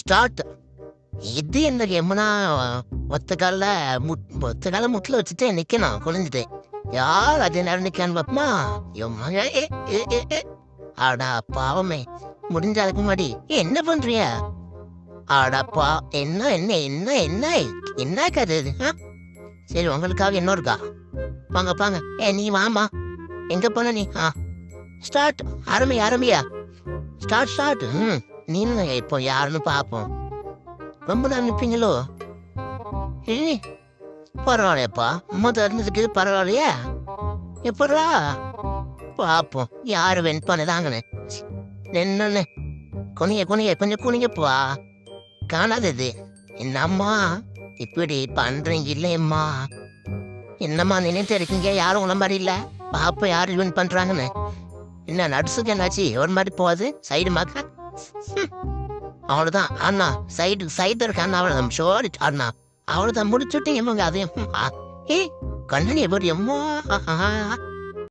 Start. இது என்ன எம்னா ஒத்த கால முட்டில் வச்சுட்டு நிக்கணும் குனிஞ்சிட்டு. யார் அதே நேரம் நிக்கான்னு பாப்பமா. ஆடா பாவமே, முடிஞ்ச அதுக்கு முன்னாடி என்ன பண்றிய? ஆடாப்பா, என்ன என்ன என்ன என்ன என்ன கதை இது? சரி, உங்களுக்காக என்ன இருக்கா? வாங்க பாங்க. நீ வாமா. எங்க போன நீ? ஸ்டார்ட். ஆரம்பியா? ஸ்டார்ட். நீங்க இப்போ யாருன்னு பாப்போம். ரொம்ப நாள் நிற்பீங்களோ? பரவாயில்லையப்பா, இருந்ததுக்கு பரவாயில்லையா? எப்படா பாப்போம் யாரு வென் பண்ணதாங்கன்னு. என்னன்னு குனிய கொஞ்சம் குனிங்கப்பா. காணாதது என்னம்மா இப்படி பண்றீங்க? இல்லையம்மா, என்னம்மா நினைத்து இருக்கீங்க? யாரும் உன மாதிரி இல்ல. பாப்பா யாரு வின் பண்றாங்கன்னு. என்ன நடுசுக்கு என்னாச்சு? ஒரு மாதிரி போகுது சைடு மாக்க. அவ்வளவுதான் அண்ணா. சைடு இருக்க அண்ணா அவ்வளவுதான். சோரி அண்ணா, அவ்வளவுதான் முடிச்சுட்டு இவங்க அதையும் கண்ணனி எப்படி எம்மா